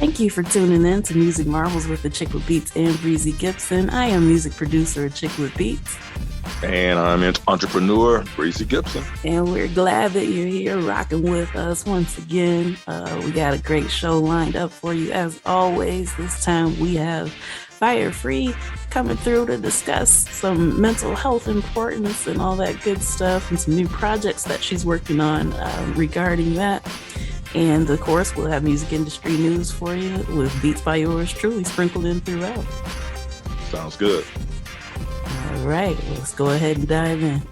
Thank you for tuning in to Music Marvels with Achickwitbeatz and Breezy Gipson. I am music producer Achickwitbeatz. And I'm an entrepreneur, Breezy Gipson. And we're glad that you're here rocking with us once again. We got a great show lined up for you as always. This time we have Phire coming through to discuss some mental health importance and all that good stuff and some new projects that she's working on regarding that. And of course, we'll have music industry news for you with beats by yours truly sprinkled in throughout. Sounds good. All right, let's go ahead and dive in.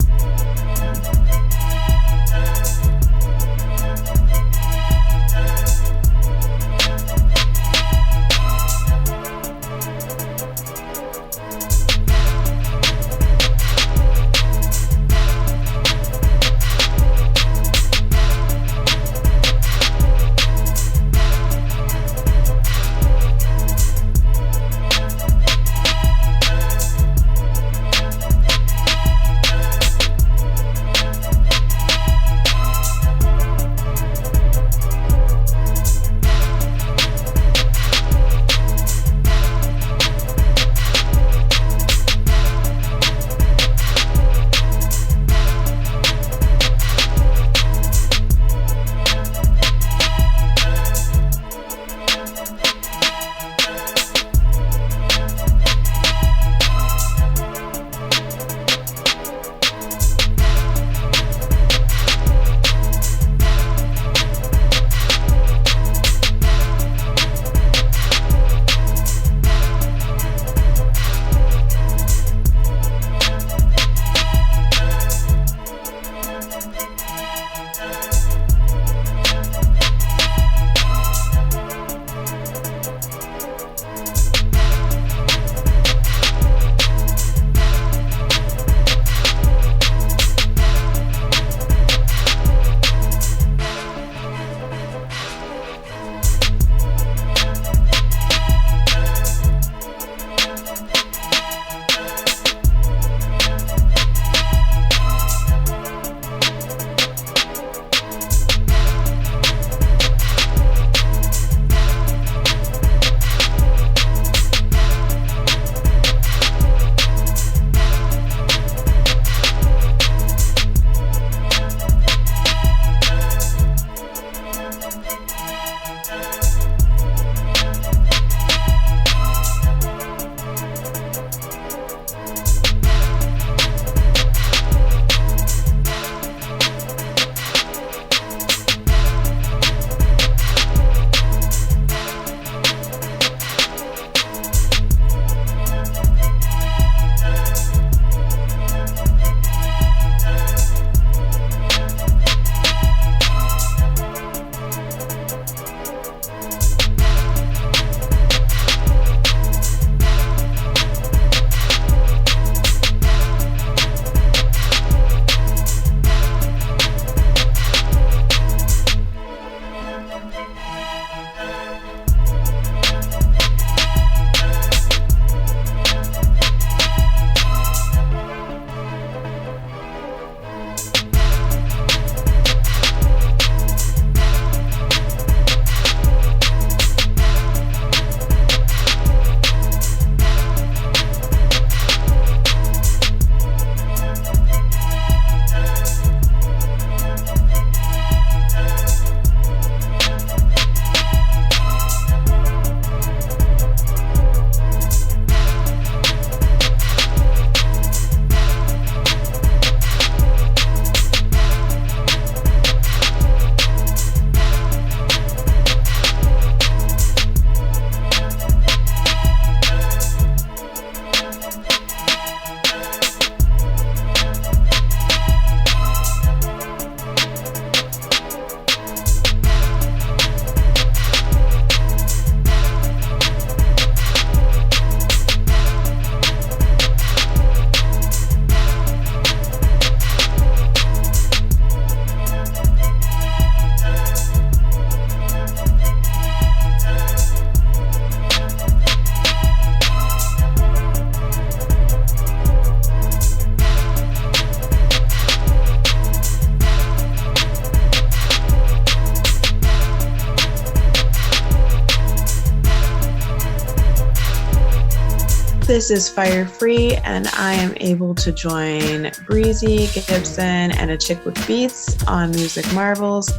This is Phire Free, and I am able to join Breezy Gipson and Achickwitbeatz on Music Marvels.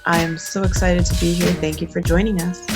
I'm so excited to be here. Thank you for joining us.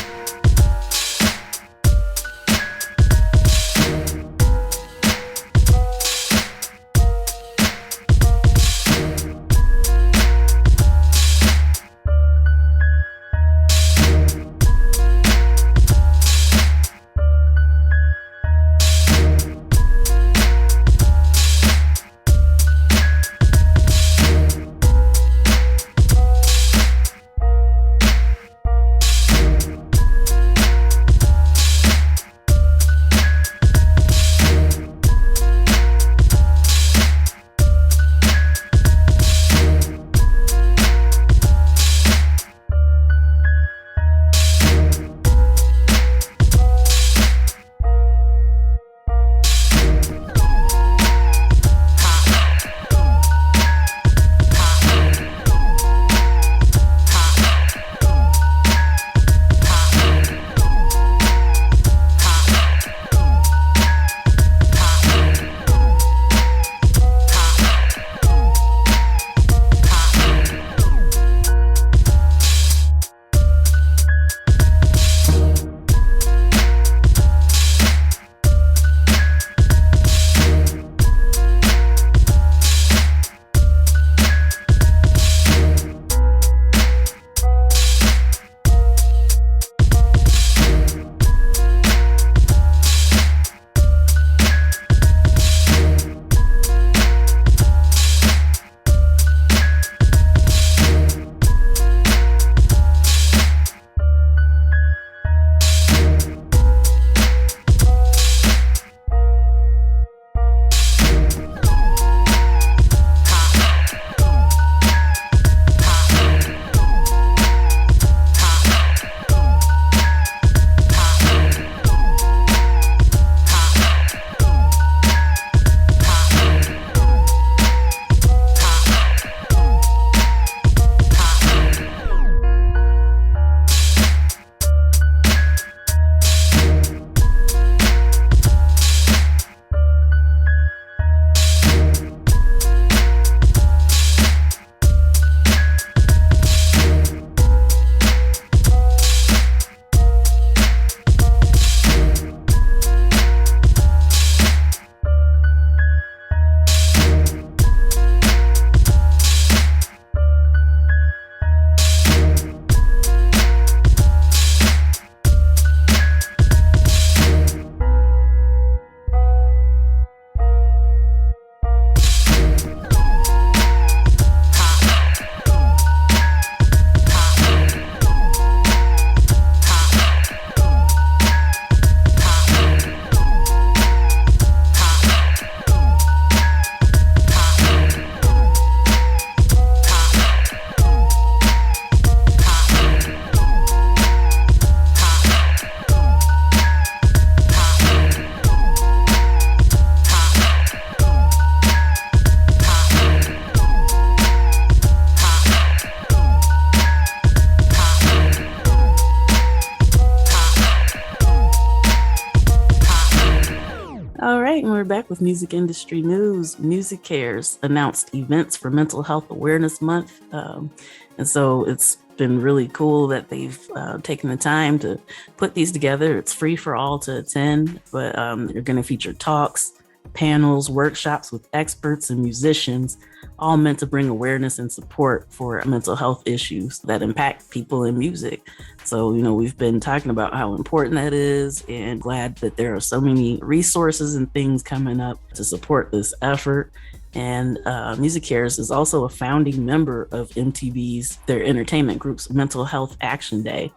Back with music industry news. Music Cares announced events for Mental Health Awareness Month. And so it's been really cool that they've taken the time to put these together. It's free for all to attend, but you're going to feature talks, panels, workshops with experts and musicians, all meant to bring awareness and support for mental health issues that impact people in music. So, we've been talking about how important that is, and glad that there are so many resources and things coming up to support this effort. And Music Cares is also a founding member of MTV's, their entertainment group's Mental Health Action Day,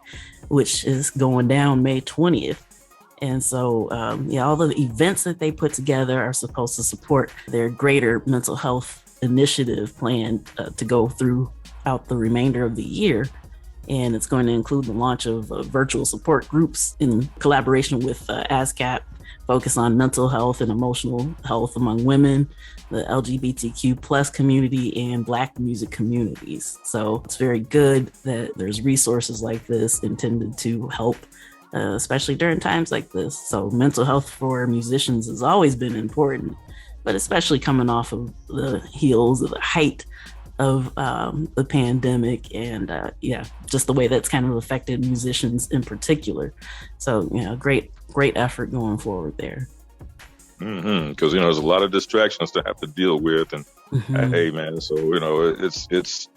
which is going down May 20th. And so, all the events that they put together are supposed to support their greater mental health initiative plan to go throughout the remainder of the year. And it's going to include the launch of virtual support groups in collaboration with ASCAP, focus on mental health and emotional health among women, the LGBTQ plus community, and Black music communities. So it's very good that there's resources like this intended to help especially during times like this. So mental health for musicians has always been important, but especially coming off of the heels of the height of the pandemic and yeah, just the way that's kind of affected musicians in particular. So, great effort going forward there. Because there's a lot of distractions to have to deal with, and hey, man, so it's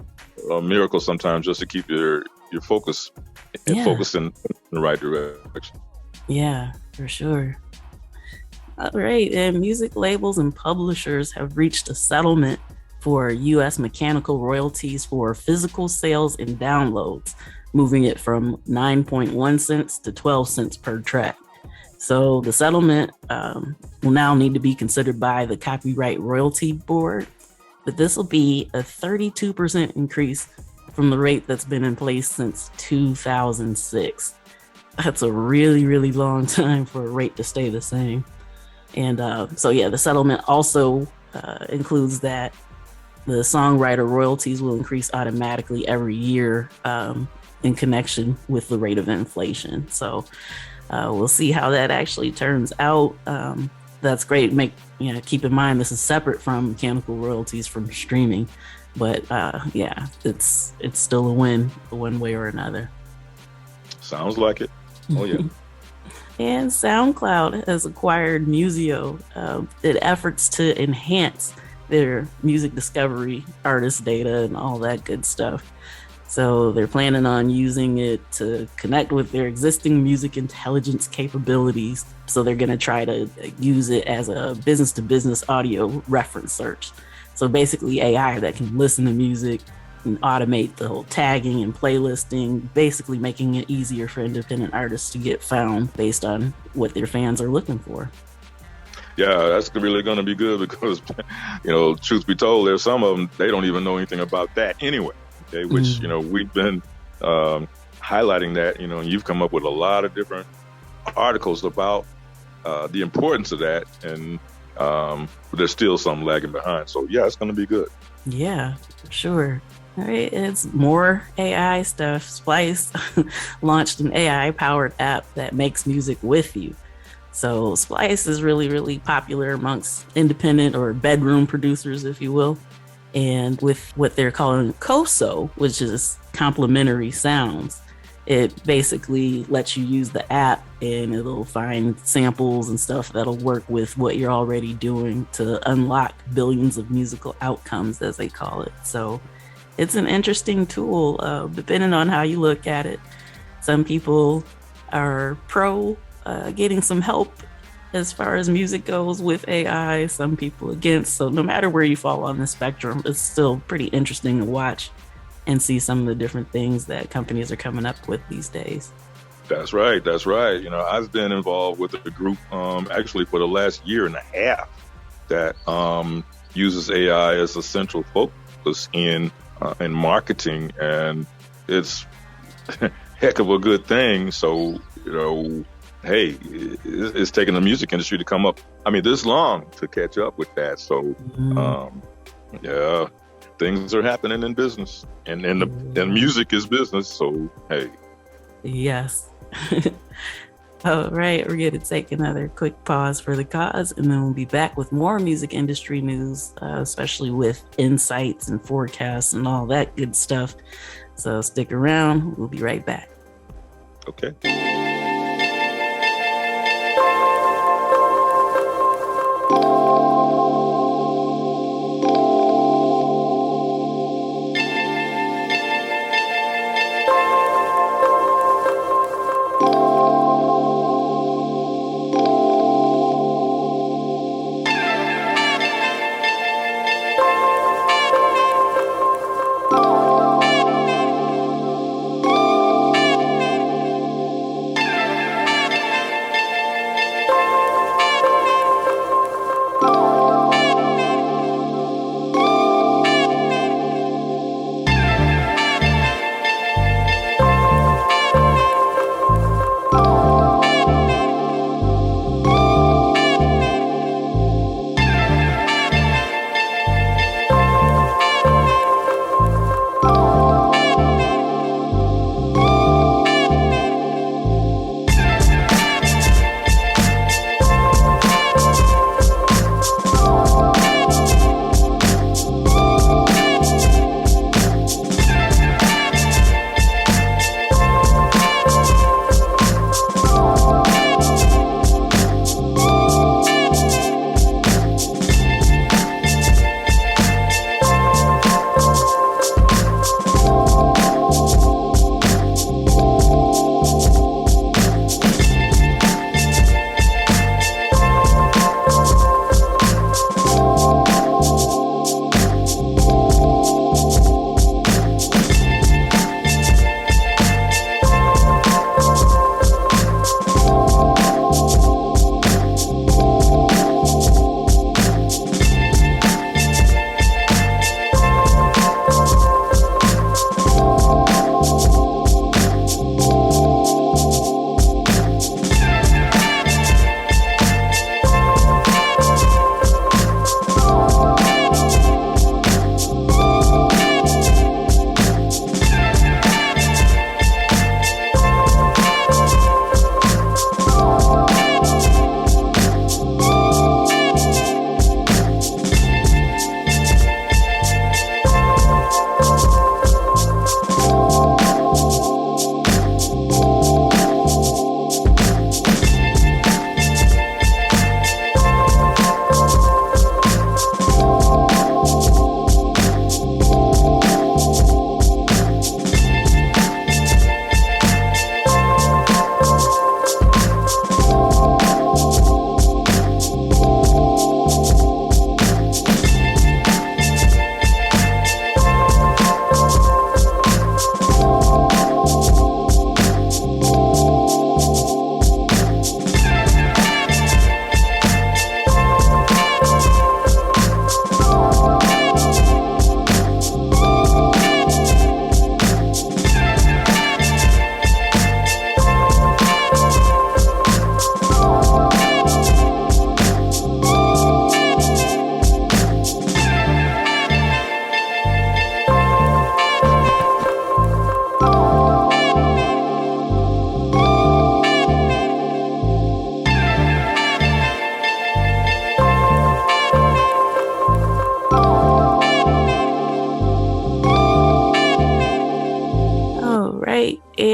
a miracle sometimes just to keep your focus and focus in the right direction. Yeah, for sure. All right, and music labels and publishers have reached a settlement for U.S. mechanical royalties for physical sales and downloads, moving it from 9.1 cents to 12 cents per track. So the settlement will now need to be considered by the Copyright Royalty Board, but this will be a 32% increase from the rate that's been in place since 2006. That's a really, really long time for a rate to stay the same. And the settlement also includes that the songwriter royalties will increase automatically every year in connection with the rate of inflation. So we'll see how that actually turns out. That's great. Keep in mind this is separate from mechanical royalties from streaming, but it's still a win one way or another. Sounds like it. Oh yeah. And SoundCloud has acquired Museo in efforts to enhance their music discovery, artist data, and all that good stuff. So they're planning on using it to connect with their existing music intelligence capabilities. So they're going to try to use it as a business-to-business audio reference search. So basically AI that can listen to music and automate the whole tagging and playlisting, basically making it easier for independent artists to get found based on what their fans are looking for. Yeah, that's really going to be good because, truth be told, there's some of them, they don't even know anything about that anyway. Okay, which, we've been highlighting that, and you've come up with a lot of different articles about the importance of that. And there's still some lagging behind. So, yeah, it's going to be good. Yeah, for sure. All right, it's more AI stuff. Splice launched an AI-powered app that makes music with you. So Splice is really, really popular amongst independent or bedroom producers, if you will. And with what they're calling COSO, which is complementary sounds, it basically lets you use the app and it'll find samples and stuff that'll work with what you're already doing to unlock billions of musical outcomes, as they call it. So it's an interesting tool, depending on how you look at it. Some people are pro getting some help as far as music goes with AI, some people against. So no matter where you fall on the spectrum, it's still pretty interesting to watch and see some of the different things that companies are coming up with these days. That's right. I've been involved with a group actually for the last year and a half that uses AI as a central focus in marketing, and it's a heck of a good thing. So, hey, it's taken the music industry to come up, this long to catch up with that. So, yeah, things are happening in business, and music is business. So, hey. Yes. All right, we're going to take another quick pause for the cause, and then we'll be back with more music industry news, especially with insights and forecasts and all that good stuff. So stick around. We'll be right back. Okay.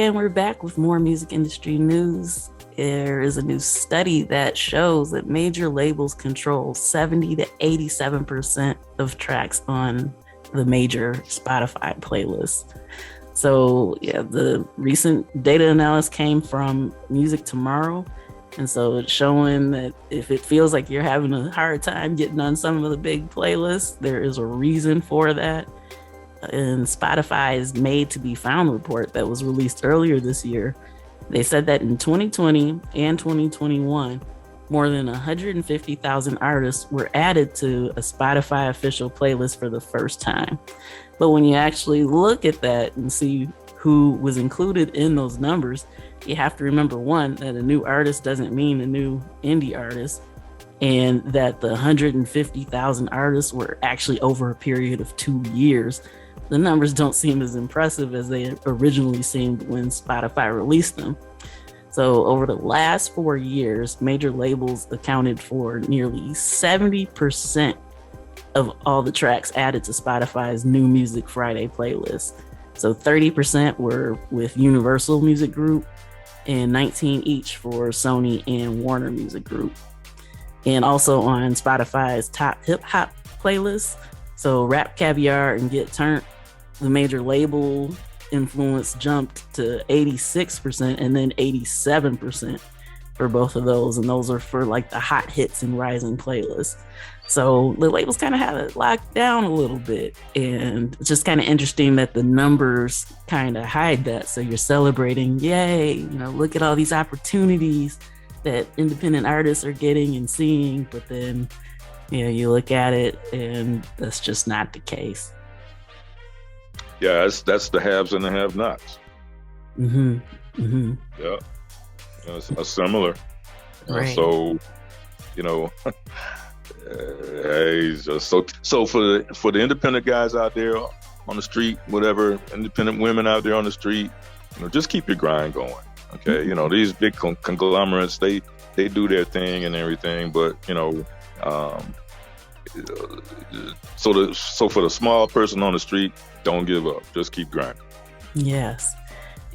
And we're back with more music industry news. There is a new study that shows that major labels control 70 to 87% of tracks on the major Spotify playlists. So yeah, the recent data analysis came from Music Tomorrow. And so it's showing that if it feels like you're having a hard time getting on some of the big playlists, there is a reason for that. In Spotify's Made to Be Found report that was released earlier this year, they said that in 2020 and 2021, more than 150,000 artists were added to a Spotify official playlist for the first time. But when you actually look at that and see who was included in those numbers, you have to remember, one, that a new artist doesn't mean a new indie artist, and that the 150,000 artists were actually over a period of 2 years. The numbers don't seem as impressive as they originally seemed when Spotify released them. So over the last 4 years, major labels accounted for nearly 70% of all the tracks added to Spotify's New Music Friday playlist. So 30% were with Universal Music Group and 19 each for Sony and Warner Music Group. And also on Spotify's top hip hop playlist, so Rap Caviar and Get Turnt, the major label influence jumped to 86% and then 87% for both of those. And those are for like the hot hits and rising playlists. So the labels kind of have it locked down a little bit. And it's just kind of interesting that the numbers kind of hide that. So you're celebrating, yay, look at all these opportunities that independent artists are getting and seeing. But then, you look at it and that's just not the case. Yeah, that's the haves and the have-nots. Mm-hmm. Mm-hmm. Yeah, it's similar. Right. So, hey, so for the independent guys out there on the street, whatever, independent women out there on the street, just keep your grind going. Okay, Mm-hmm. These big conglomerates, they do their thing and everything, but so for the small person on the street, don't give up. Just keep grinding. Yes.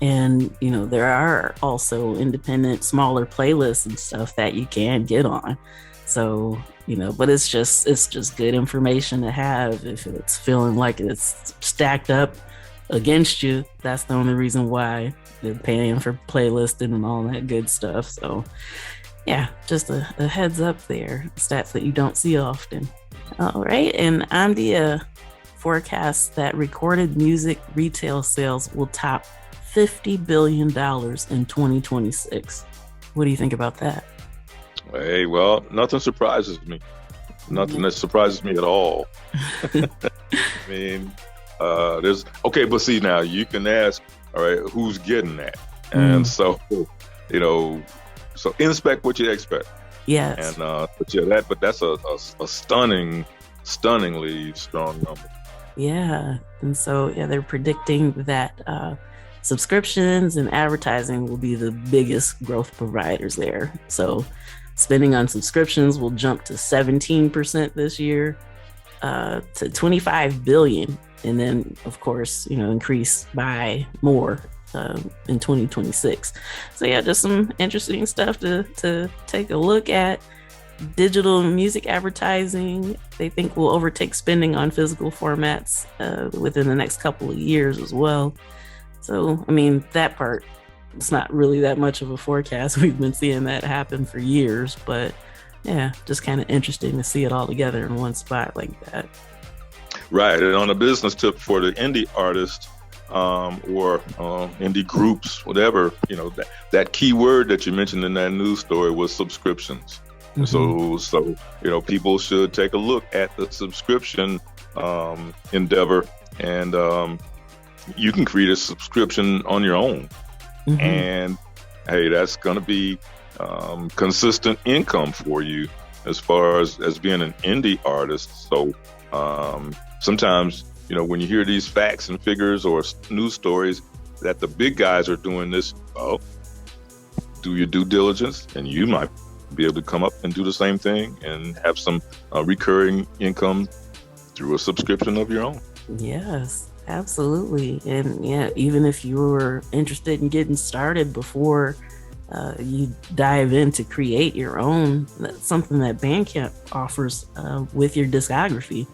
And, there are also independent, smaller playlists and stuff that you can get on. So, but it's just good information to have. If it's feeling like it's stacked up against you, that's the only reason why they're paying for playlisting and all that good stuff. So, yeah, just a heads up there. Stats that you don't see often. All right. And Amdia forecasts that recorded music retail sales will top $50 billion in 2026. What do you think about that? Hey, well, nothing surprises me. Nothing that surprises me at all. I mean, but see, now you can ask, all right, who's getting that? And so inspect what you expect. Yes. And but that's a stunningly strong number. Yeah. And so, they're predicting that subscriptions and advertising will be the biggest growth providers there. So spending on subscriptions will jump to 17% this year, to $25 billion. And then, of course, increase by more in 2026. So yeah, just some interesting stuff to take a look at. Digital music advertising, they think, will overtake spending on physical formats within the next couple of years as well. So, I mean, that part, it's not really that much of a forecast. We've been seeing that happen for years, but yeah, just kind of interesting to see it all together in one spot like that. Right. And on a business tip for the indie artists, or indie groups, whatever, that key word that you mentioned in that news story was subscriptions. Mm-hmm. So people should take a look at the subscription endeavor, and you can create a subscription on your own. Mm-hmm. And hey, that's going to be consistent income for you as far as being an indie artist. So sometimes, when you hear these facts and figures or news stories that the big guys are doing this, do your due diligence, and you might be able to come up and do the same thing and have some recurring income through a subscription of your own. Yes. Absolutely. And yeah, even if you were interested in getting started before you dive in to create your own, that's something that Bandcamp offers with your discography.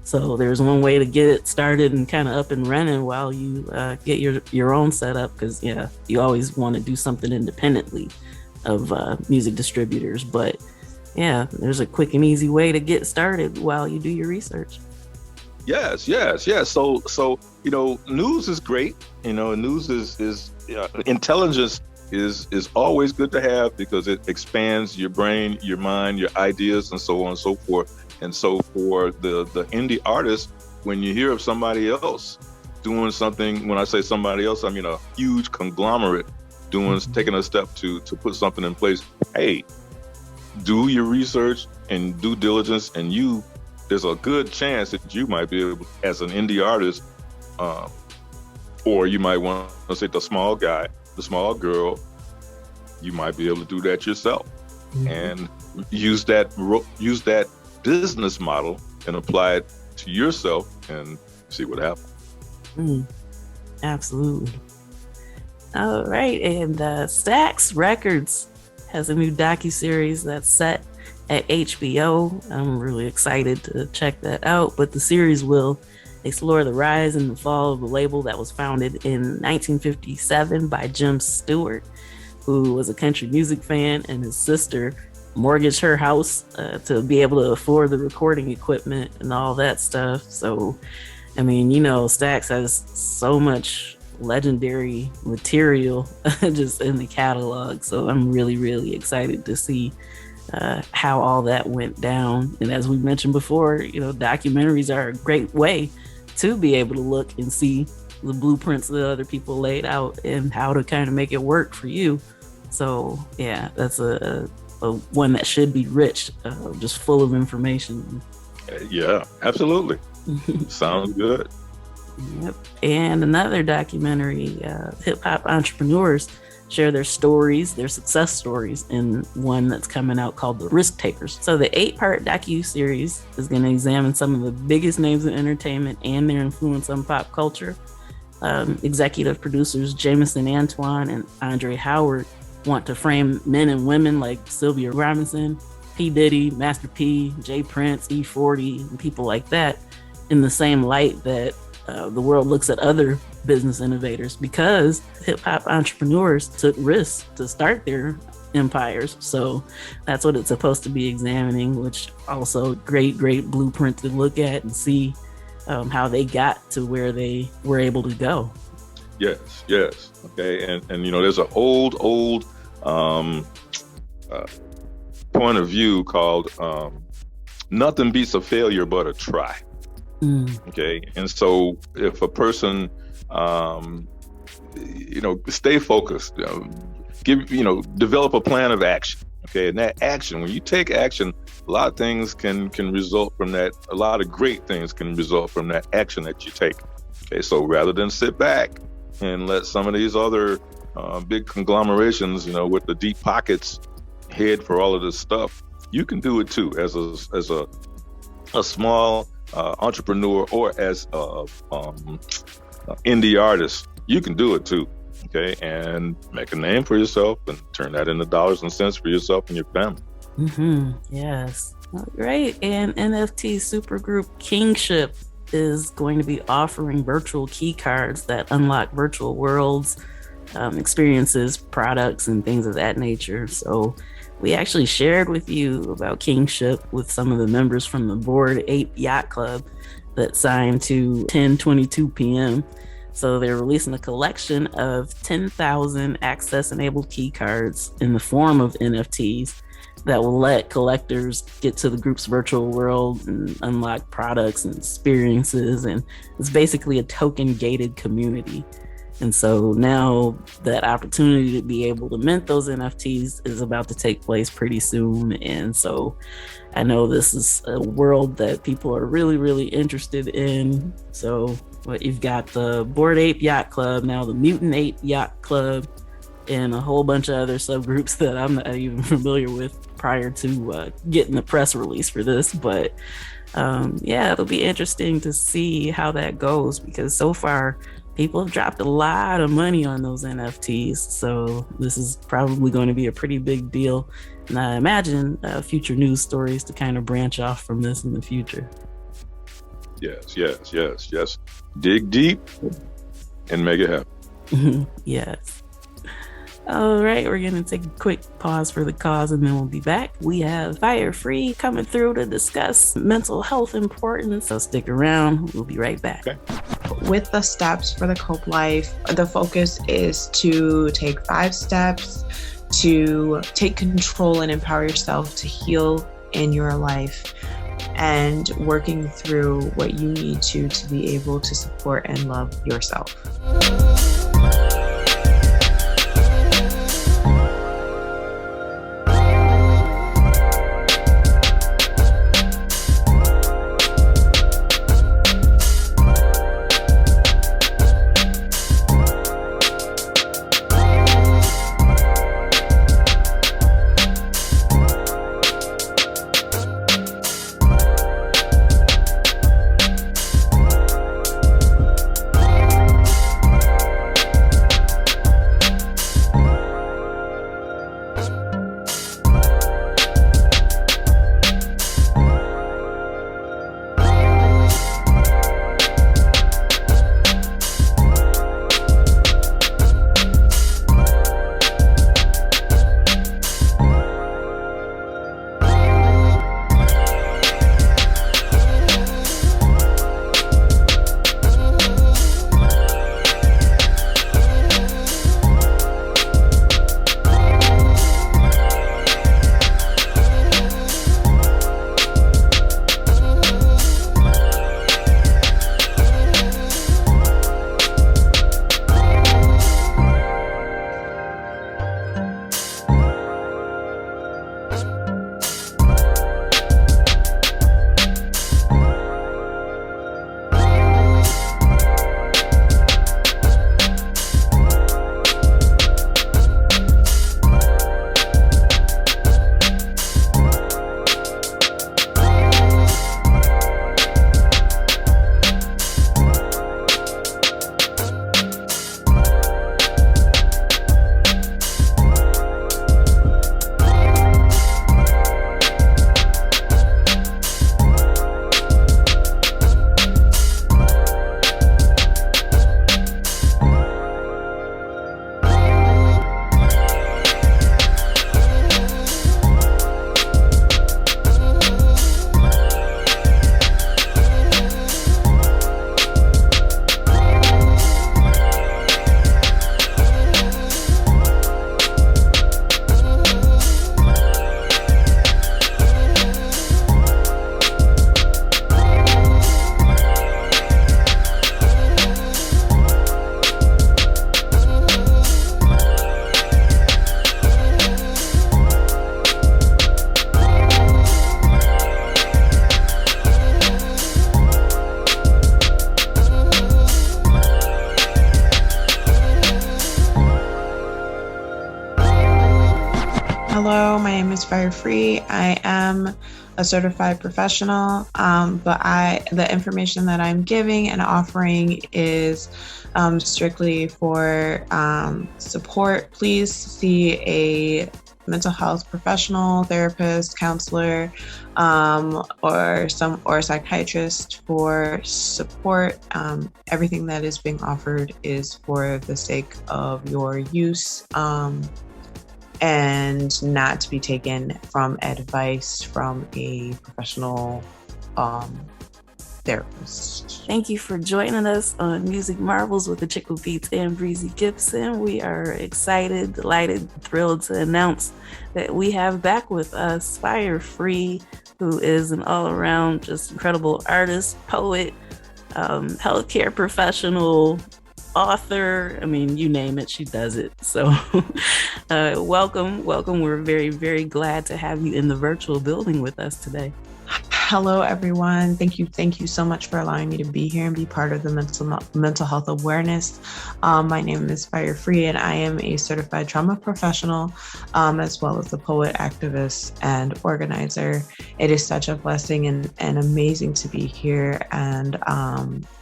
So there's one way to get it started and kind of up and running while you get your own setup, because yeah, you always want to do something independently of music distributors. But yeah, there's a quick and easy way to get started while you do your research. Yes. So news is great. News is intelligence is always good to have, because it expands your brain, your mind, your ideas, and so on and so forth. And so for the indie artist, when you hear of somebody else doing something, when I say somebody else, I mean a huge conglomerate taking a step to put something in place. Hey, do your research and due diligence, and there's a good chance that you might be able, as an indie artist, or you might want to say the small guy, the small girl, you might be able to do that yourself, and use that business model and apply it to yourself and see what happens. Absolutely. All right, and Stax Records has a new docuseries that's set at HBO. I'm really excited to check that out, but the series will explore the rise and the fall of a label that was founded in 1957 by Jim Stewart, who was a country music fan, and his sister mortgaged her house to be able to afford the recording equipment and all that stuff. So, I mean, Stax has so much legendary material just in the catalog. So I'm really, really excited to see how all that went down. And as we mentioned before, documentaries are a great way to be able to look and see the blueprints that other people laid out and how to kind of make it work for you. So yeah, that's a one that should be rich, just full of information. Yeah, absolutely. Sounds good. Yep. And another documentary, hip hop entrepreneurs share their stories, their success stories, in one that's coming out called The Risk Takers. So the 8-part docu-series is going to examine some of the biggest names in entertainment and their influence on pop culture. Executive producers Jameson Antoine and Andre Howard want to frame men and women like Sylvia Robinson, P. Diddy, Master P, J. Prince, E40, and people like that in the same light that the world looks at other business innovators, because hip-hop entrepreneurs took risks to start their empires. So that's what it's supposed to be examining, which also great blueprint to look at and see how they got to where they were able to go. Yes. Okay, and there's an old point of view called nothing beats a failure but a try. Okay, and so if a person stay focused, develop a plan of action. Okay, and that action, when you take action, a lot of things can result from that. A lot of great things can result from that action that you take. Okay, so rather than sit back and let some of these other big conglomerations, with the deep pockets, head for all of this stuff, you can do it too as a small entrepreneur, or as a indie artist. You can do it too. Okay, and make a name for yourself and turn that into dollars and cents for yourself and your family. Yes. Great. And NFT supergroup Kingship is going to be offering virtual key cards that unlock virtual worlds, experiences, products, and things of that nature. So we actually shared with you about Kingship with some of the members from the Bored Ape Yacht Club that signed to 10:22 p.m. So they're releasing a collection of 10,000 access-enabled key cards in the form of NFTs that will let collectors get to the group's virtual world and unlock products and experiences. And it's basically a token-gated community. And so now that opportunity to be able to mint those NFTs is about to take place pretty soon. And so I know this is a world that people are really, really interested in. So you've got the Bored Ape Yacht Club, now the Mutant Ape Yacht Club, and a whole bunch of other subgroups that I'm not even familiar with prior to getting the press release for this. But yeah, it'll be interesting to see how that goes, because so far people have dropped a lot of money on those NFTs. So this is probably going to be a pretty big deal. And I imagine future news stories to kind of branch off from this in the future. Yes. Dig deep and make it happen. Yes. All right, we're going to take a quick pause for the cause, and then we'll be back. We have Phire coming through to discuss mental health importance. So stick around. We'll be right back. Okay. With the steps for the Cope Life, the focus is to take 5 steps to take control and empower yourself to heal in your life, and working through what you need to be able to support and love yourself. Hello, my name is Phire. I am a certified professional, but the information that I'm giving and offering is strictly for support. Please see a mental health professional, therapist, counselor, or psychiatrist for support. Everything that is being offered is for the sake of your use, and not to be taken from advice from a professional therapist. Thank you for joining us on Music Marvels with Achickwitbeatz and Breezy Gipson. We are excited, delighted, thrilled to announce that we have back with us Phire, who is an all-around just incredible artist, poet, healthcare professional, author. I mean, you name it, she does it. So welcome. We're very, very glad to have you in the virtual building with us today. Hello, everyone. Thank you so much for allowing me to be here and be part of the mental health awareness. My name is Phire, and I am a certified trauma professional, as well as a poet, activist, and organizer. It is such a blessing and amazing to be here and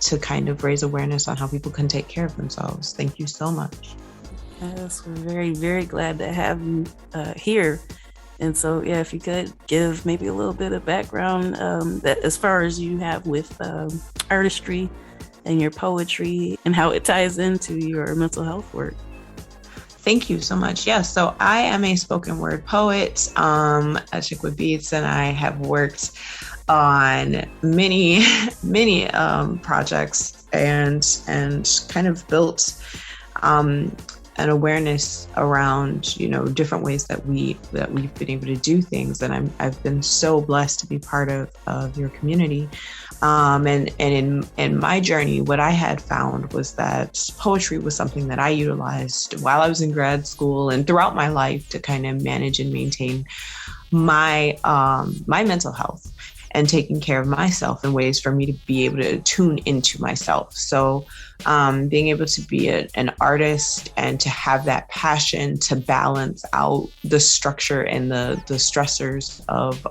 to kind of raise awareness on how people can take care of themselves. Thank you so much. Yes, we're very, very glad to have you here. And so, yeah, if you could give maybe a little bit of background that as far as you have with artistry and your poetry and how it ties into your mental health work. Thank you so much. Yes, so I am a spoken word poet, Achickwitbeatz, and I have worked on many projects and kind of built an awareness around, different ways that we've been able to do things. And I've been so blessed to be part of your community. And in my journey, what I had found was that poetry was something that I utilized while I was in grad school and throughout my life to kind of manage and maintain my mental health and taking care of myself in ways for me to be able to tune into myself. So being able to be an artist and to have that passion to balance out the structure and the stressors of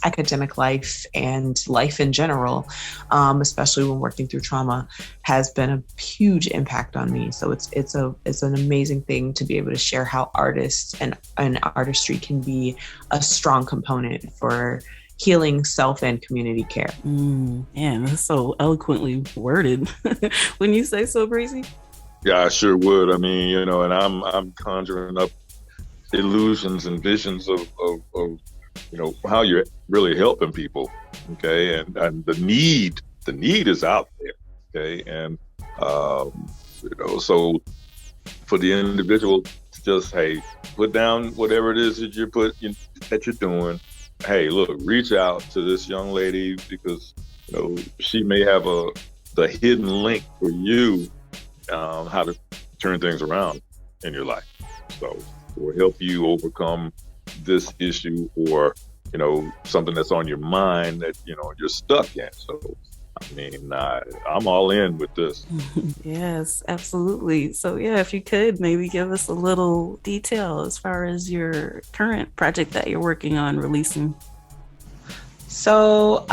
academic life and life in general, especially when working through trauma, has been a huge impact on me. So it's an amazing thing to be able to share how artists and artistry can be a strong component for healing self and community care. Man, that's so eloquently worded. When you say so, Breezy? Yeah, I sure would. I mean, and I'm conjuring up illusions and visions of how you're really helping people. Okay, and the need is out there. Okay, and so for the individual to just put down whatever it is that you're doing. Hey, look, reach out to this young lady because she may have the hidden link for you, how to turn things around in your life. So or help you overcome this issue or something that's on your mind that you're stuck in. So I mean, I'm all in with this. Yes, absolutely. So yeah, if you could maybe give us a little detail as far as your current project that you're working on releasing. So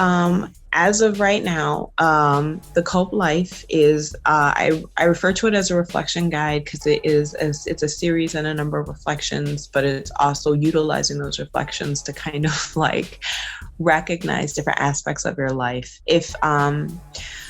as of right now, the Cope Life is, I refer to it as a reflection guide because it's a series and a number of reflections, but it's also utilizing those reflections to kind of recognize different aspects of your life.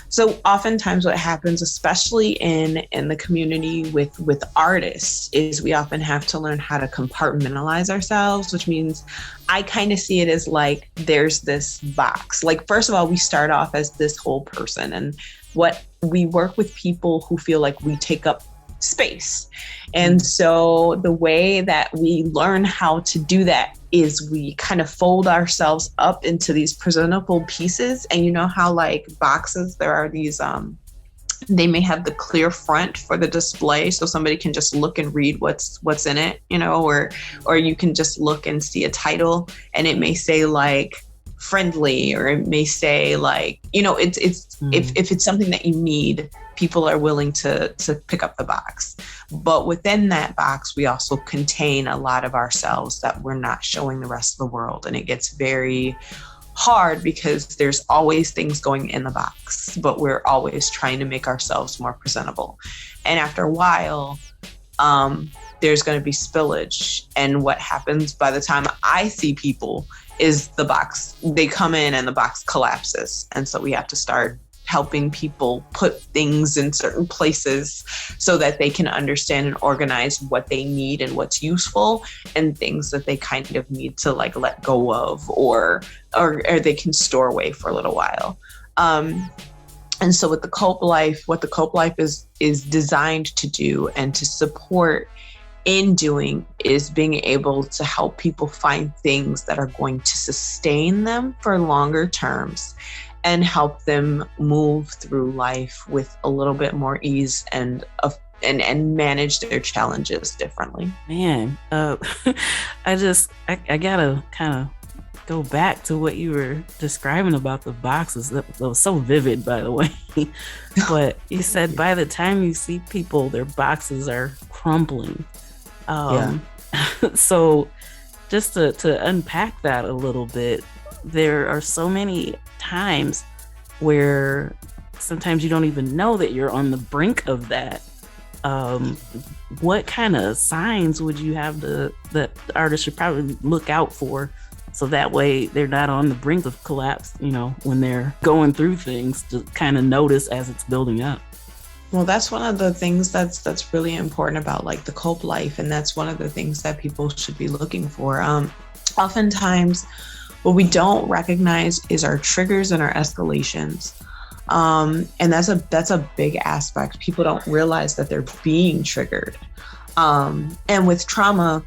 So oftentimes what happens, especially in the community with artists, is we often have to learn how to compartmentalize ourselves, which means I kind of see it as there's this box. First of all, we start off as this whole person, and what we work with people who feel like we take up space. And so the way that we learn how to do that is we kind of fold ourselves up into these presentable pieces. And you know how boxes, there are these, they may have the clear front for the display so somebody can just look and read what's in it, or you can just look and see a title and it may say friendly, or it may say if it's something that you need, people are willing to pick up the box. But within that box, we also contain a lot of ourselves that we're not showing the rest of the world. And it gets very hard because there's always things going in the box, but we're always trying to make ourselves more presentable. And after a while, there's going to be spillage. And what happens by the time I see people is the box, they come in and the box collapses. And so we have to start helping people put things in certain places so that they can understand and organize what they need and what's useful, and things that they kind of need to let go of or they can store away for a little while. And so with the Cope Life, what the Cope Life is designed to do and to support in doing is being able to help people find things that are going to sustain them for longer terms and help them move through life with a little bit more ease and manage their challenges differently. Man, I gotta kind of go back to what you were describing about the boxes. That was so vivid, by the way. But you said by the time you see people, their boxes are crumbling. So just to unpack that a little bit, there are so many times where sometimes you don't even know that you're on the brink of that. What kind of signs would you have that the artist should probably look out for, so that way they're not on the brink of collapse, when they're going through things, to kind of notice as it's building up? Well, that's one of the things that's really important about like the cope life. And that's one of the things that people should be looking for. Oftentimes what we don't recognize is our triggers and our escalations. And that's a big aspect. People don't realize that they're being triggered. And with trauma,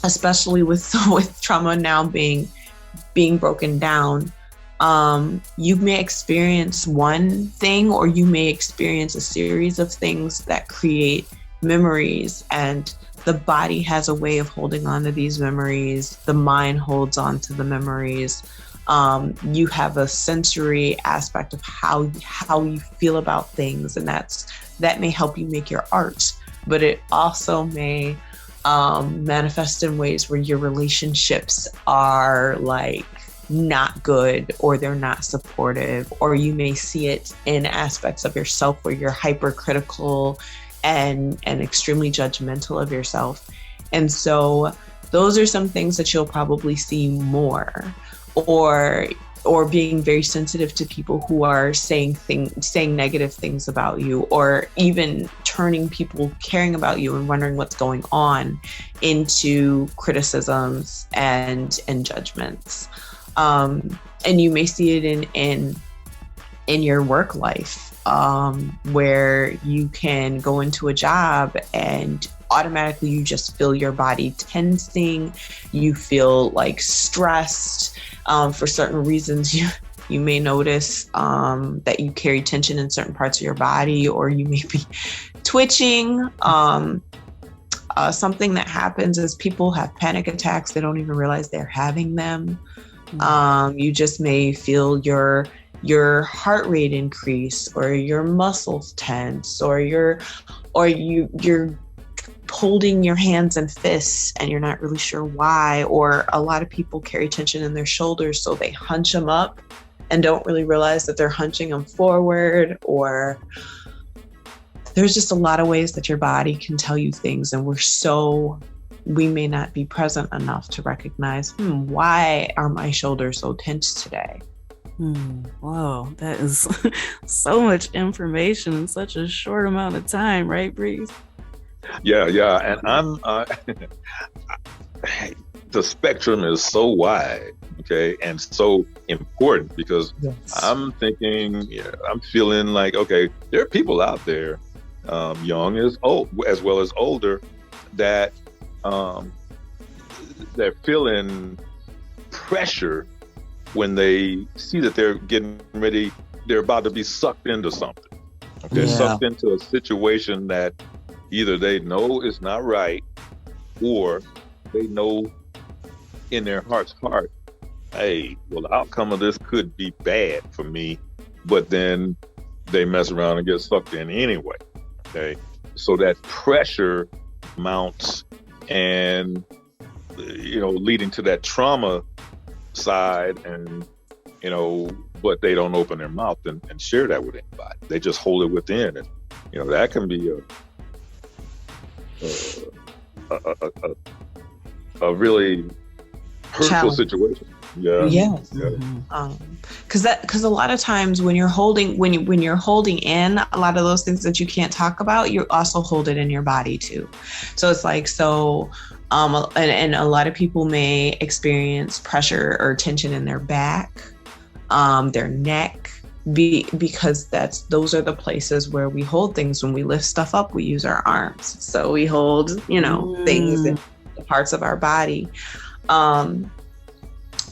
especially with trauma now being broken down, you may experience one thing, or you may experience a series of things that create memories, and the body has a way of holding on to these memories. The mind holds on to the memories. You have a sensory aspect of how you feel about things, and that may help you make your art, but it also may manifest in ways where your relationships are like not good, or they're not supportive, or you may see it in aspects of yourself where you're hypercritical and extremely judgmental of yourself. And so those are some things that you'll probably see more, or being very sensitive to people who are saying negative things about you, or even turning people caring about you and wondering what's going on into criticisms and judgments. And you may see it in your work life, where you can go into a job and automatically you just feel your body tensing. You feel like stressed. For certain reasons, you may notice that you carry tension in certain parts of your body, or you may be twitching. Something that happens is people have panic attacks. They don't even realize they're having them. You just may feel your heart rate increase, or your muscles tense, or you're holding your hands and fists and you're not really sure why. Or a lot of people carry tension in their shoulders, so they hunch them up and don't really realize that they're hunching them forward. Or there's just a lot of ways that your body can tell you things, and we may not be present enough to recognize, why are my shoulders so tense today? Wow, that is so much information in such a short amount of time, right, Breeze? Yeah. And I'm the spectrum is so wide, okay, and so important, because yes. I'm feeling like, okay, there are people out there, young as old, as well as older, that they're feeling pressure when they see that they're about to be sucked into something. Okay, sucked into a situation that either they know is not right, or they know in their heart's heart, hey, well, the outcome of this could be bad for me, but then they mess around and get sucked in anyway. Okay, so that pressure mounts, and leading to that trauma side, and but they don't open their mouth and share that with anybody. They just hold it within, and that can be a really hurtful situation. Yeah. Yes. Yeah. Because a lot of times when you're holding in a lot of those things that you can't talk about, you also hold it in your body too. So it's like, and a lot of people may experience pressure or tension in their back, their neck, because those are the places where we hold things. When we lift stuff up, we use our arms. So we hold, things in the parts of our body.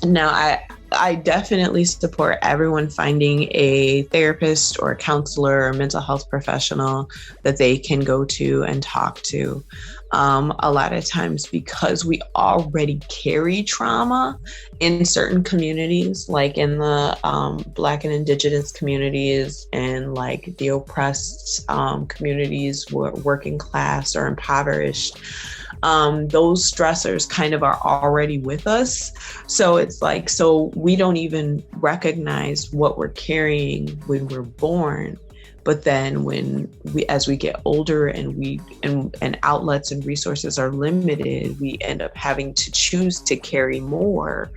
Now, I definitely support everyone finding a therapist or a counselor or mental health professional that they can go to and talk to. A lot of times because we already carry trauma in certain communities, like in the Black and Indigenous communities and like the oppressed communities, working class or impoverished. Those stressors kind of are already with us. So it's like, so we don't even recognize what we're carrying when we're born. But then as we get older and outlets and resources are limited, we end up having to choose to carry more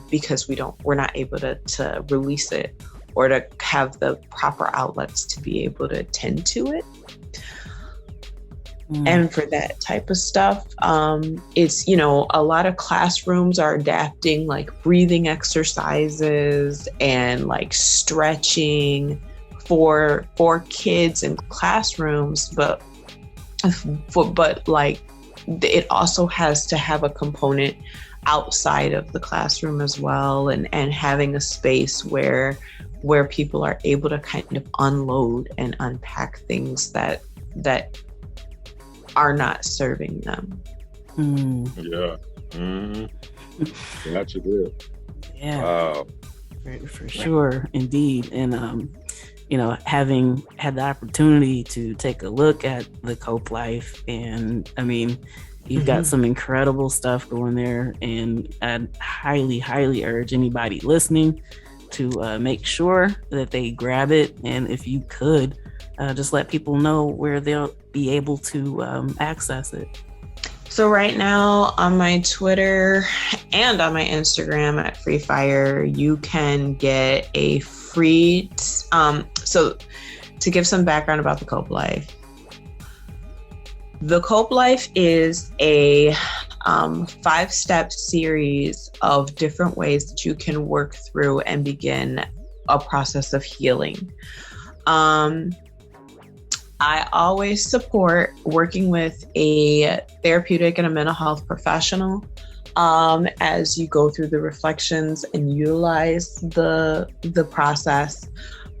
because we're not able to release it or to have the proper outlets to be able to tend to it. And for that type of stuff, it's, a lot of classrooms are adapting like breathing exercises and like stretching for kids in classrooms, but like it also has to have a component outside of the classroom as well, and having a space where people are able to kind of unload and unpack things that are not serving them. Yeah. That's good. Yeah. For sure, indeed. And having had the opportunity to take a look at the Cope Life, and I mean, you've got some incredible stuff going there, and I'd highly, highly urge anybody listening to make sure that they grab it. And if you could, just let people know where they'll be able to access it. So right now on my Twitter and on my Instagram at Phire, you can get a free, so to give some background about the Cope Life. The Cope Life is a 5-step series of different ways that you can work through and begin a process of healing. I always support working with a therapeutic and a mental health professional as you go through the reflections and utilize the process,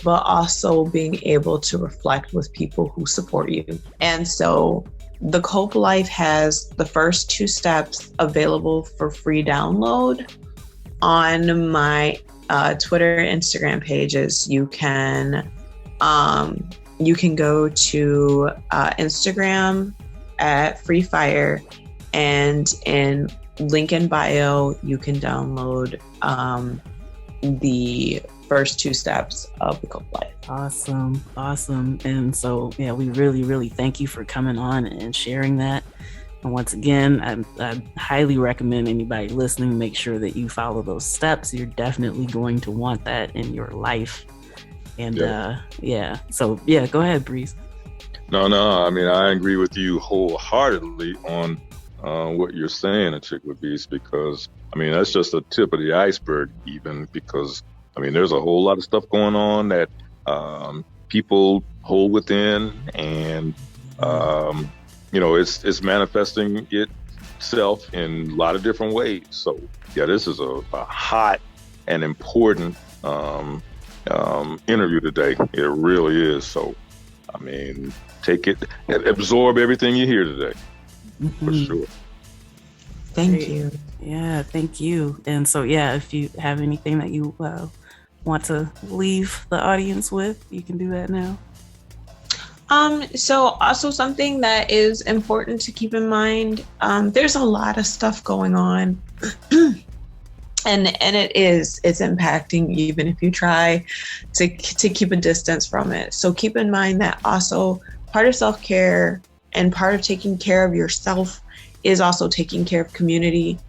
but also being able to reflect with people who support you. And so the Cope Life has the first 2 steps available for free download on my Twitter and Instagram pages. You can go to Instagram at Phire, and in link in bio, you can download the first 2 steps of the Cope Life. Awesome. And so, yeah, we really, really thank you for coming on and sharing that. And once again, I highly recommend anybody listening, make sure that you follow those steps. You're definitely going to want that in your life. And so go ahead, Breeze. No, I mean, I agree with you wholeheartedly on what you're saying, Achickwitbeatz, because I mean, that's just the tip of the iceberg, even, because I mean, there's a whole lot of stuff going on that people hold within, and it's manifesting itself in a lot of different ways. So yeah, this is a hot and important interview today. It really is. So I mean, take it and absorb everything you hear today, for sure. Thank you. Yeah, thank you. And so, if you have anything that you want to leave the audience with, you can do that now. So also something that is important to keep in mind, there's a lot of stuff going on. And it's impacting even if you try to keep a distance from it. So keep in mind that also part of self-care and part of taking care of yourself is also taking care of community.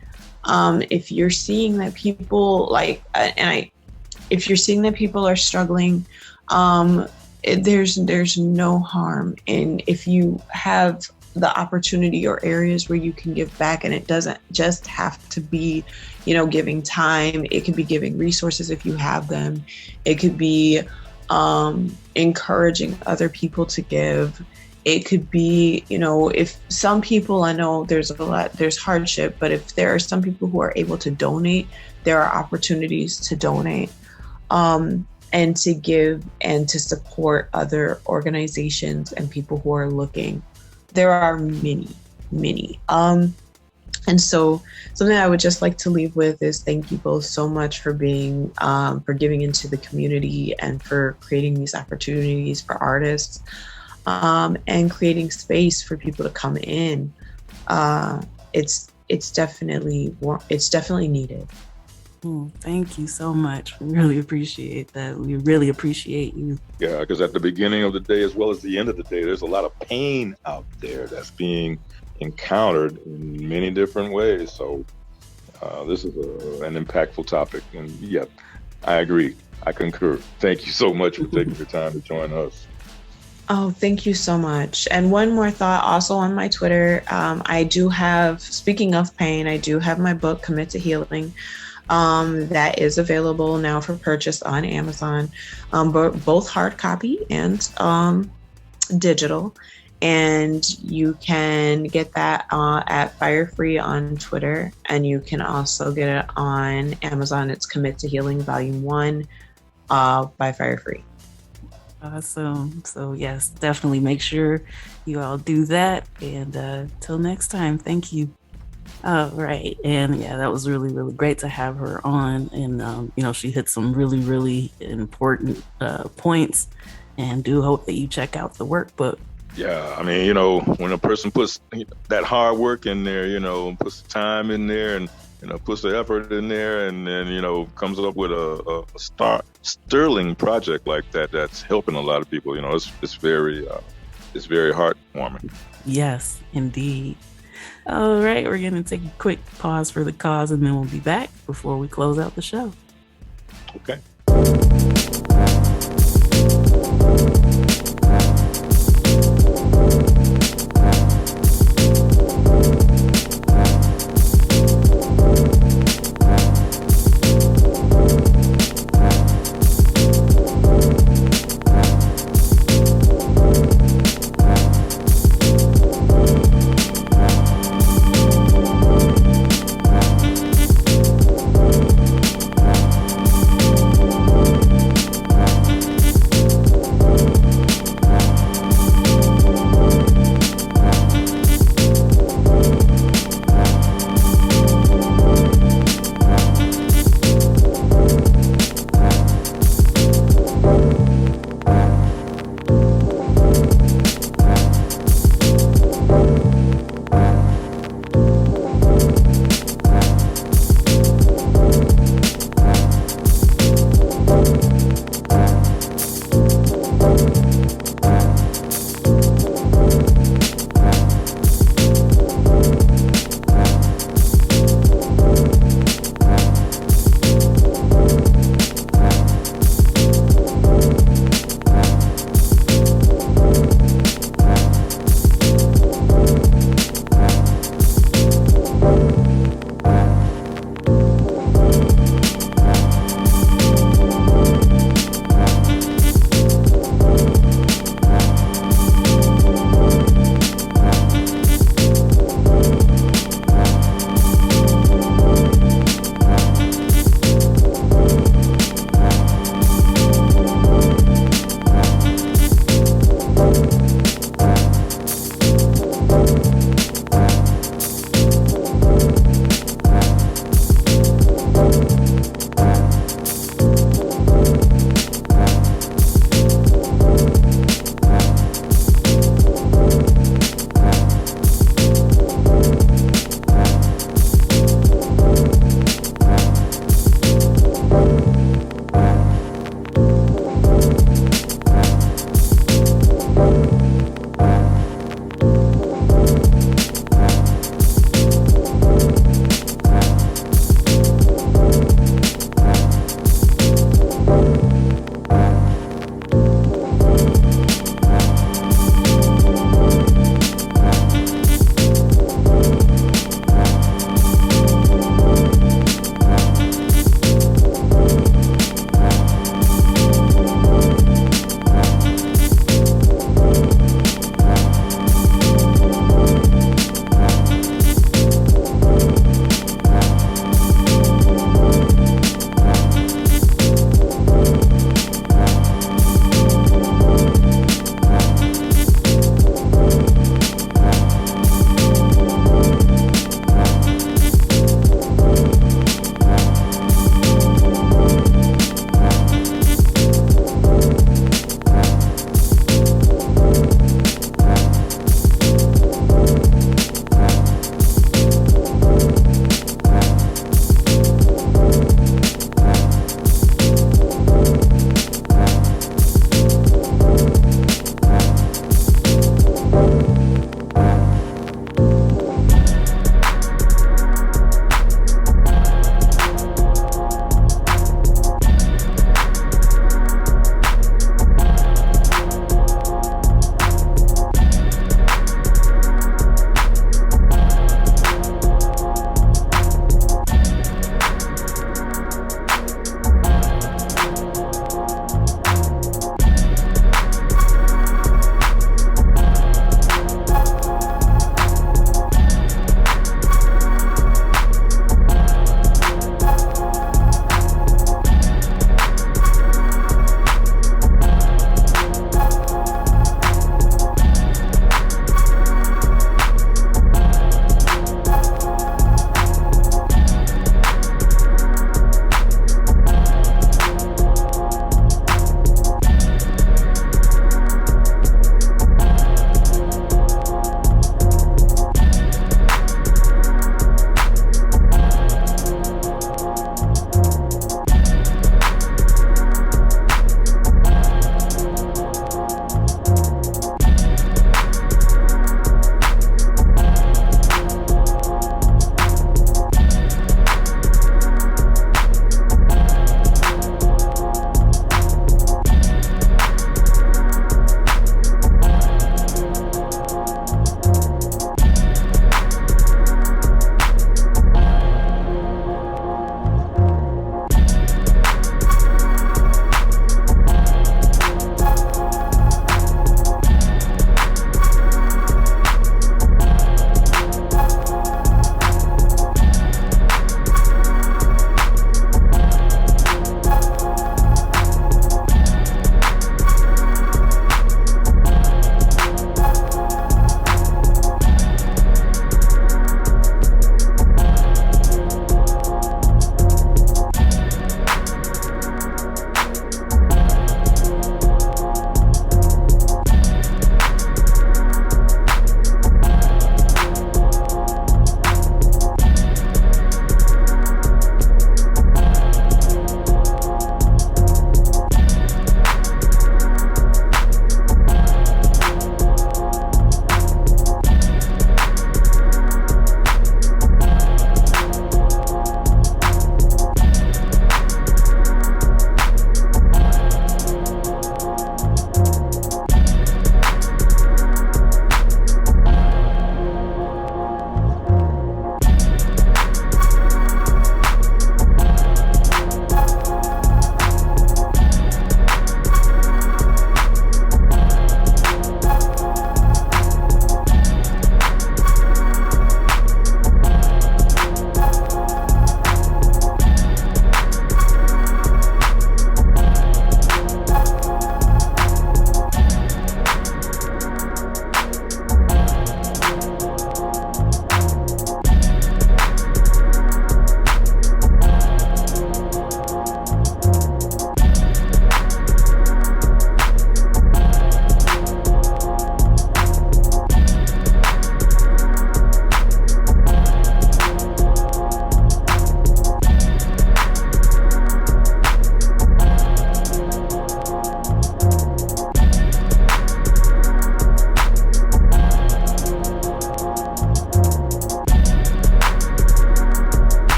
If you're seeing that people if you're seeing that people are struggling, there's no harm. And if you have the opportunity or areas where you can give back, and it doesn't just have to be, giving time, it could be giving resources if you have them. It could be encouraging other people to give. It could be, if some people, I know there's hardship, but if there are some people who are able to donate, there are opportunities to donate and to give and to support other organizations and people who are looking. There are many. many. And so something I would just like to leave with is thank you both so much for being, for giving into the community and for creating these opportunities for artists, and creating space for people to come in. It's definitely needed. Thank you so much. We really appreciate that. We really appreciate you. Yeah, because at the beginning of the day as well as the end of the day, there's a lot of pain out there that's being encountered in many different ways. So this is an impactful topic. And yeah, I agree. I concur. Thank you so much for taking the time to join us. Oh, thank you so much. And one more thought also on my Twitter, I do have, speaking of pain, I do have my book, Commit to Healing. That is available now for purchase on Amazon, both hard copy and digital. And you can get that at Phire Free on Twitter, and you can also get it on Amazon. It's Commit to Healing Volume 1 by Phire Free. Awesome. So yes, definitely make sure you all do that. And till next time, thank you. All right. And yeah, that was really, really great to have her on. And, she hit some really, really important points, and do hope that you check out the workbook. Yeah, I mean, when a person puts that hard work in there, puts the time in there and, puts the effort in there, and then, comes up with a sterling project like that, that's helping a lot of people, it's very heartwarming. Yes, indeed. All right, we're going to take a quick pause for the cause, and then we'll be back before we close out the show. Okay.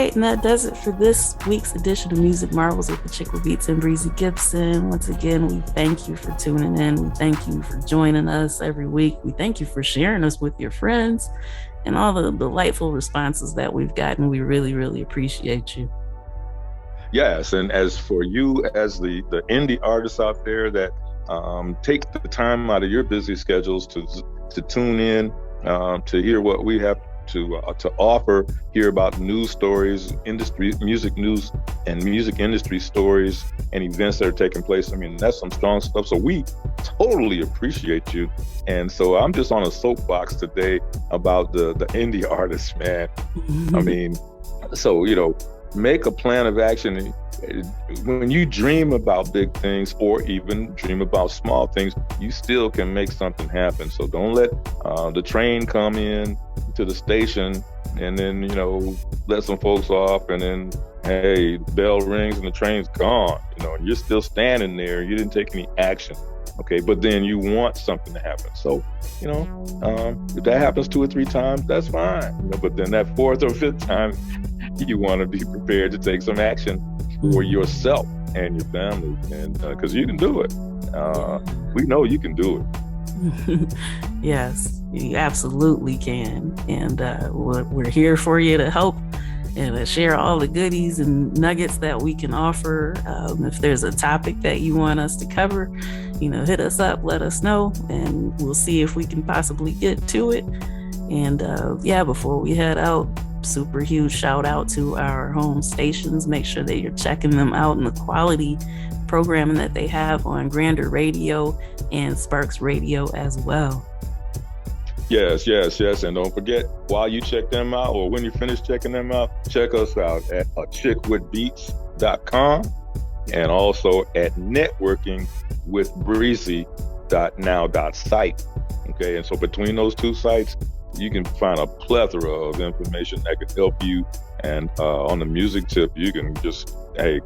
right, and that does it for this week's edition of Music Marvels with Achickwitbeatz and Breezy Gipson. Once again, we thank you for tuning in. We thank you for joining us every week. We thank you for sharing us with your friends and all the delightful responses that we've gotten. We really, really appreciate you. Yes, and as for you, as the indie artists out there that take the time out of your busy schedules to tune in, to hear what we have to offer, hear about news stories, music news and music industry stories and events that are taking place. I mean, that's some strong stuff. So we totally appreciate you. And so I'm just on a soapbox today about the indie artists, man. I mean, so, make a plan of action. When you dream about big things or even dream about small things, you still can make something happen. So don't let the train come in to the station and then, let some folks off and then, hey, the bell rings and the train's gone, and you're still standing there. You didn't take any action. Okay, but then you want something to happen. So, if that happens 2 or 3 times, that's fine. But then that 4th or 5th time, you want to be prepared to take some action for yourself and your family, and because you can do it. We know you can do it. Yes, you absolutely can. And we're here for you to help and to share all the goodies and nuggets that we can offer. If there's a topic that you want us to cover, hit us up, let us know, and we'll see if we can possibly get to it. And before we head out, super huge shout out to our home stations. Make sure that you're checking them out and the quality programming that they have on Grander Radio and Sparks Radio as well. Yes. And don't forget, while you check them out or when you finish checking them out, check us out at Achickwitbeatz.com and also at networkingwithbreezy.now.site. Okay, and so between those 2 sites, you can find a plethora of information that can help you. And on the music tip, you can just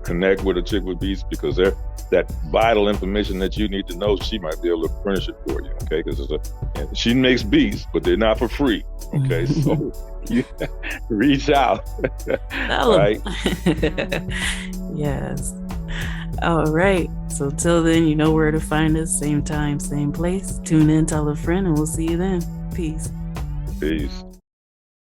connect with Achickwitbeatz, because they're that vital information that you need to know. She might be able to furnish it for you. Okay, because she makes beats, but they're not for free. Okay, so you reach out. Right? Yes. All right. So till then, you know where to find us. Same time, same place. Tune in, tell a friend, and we'll see you then. Peace. Peace.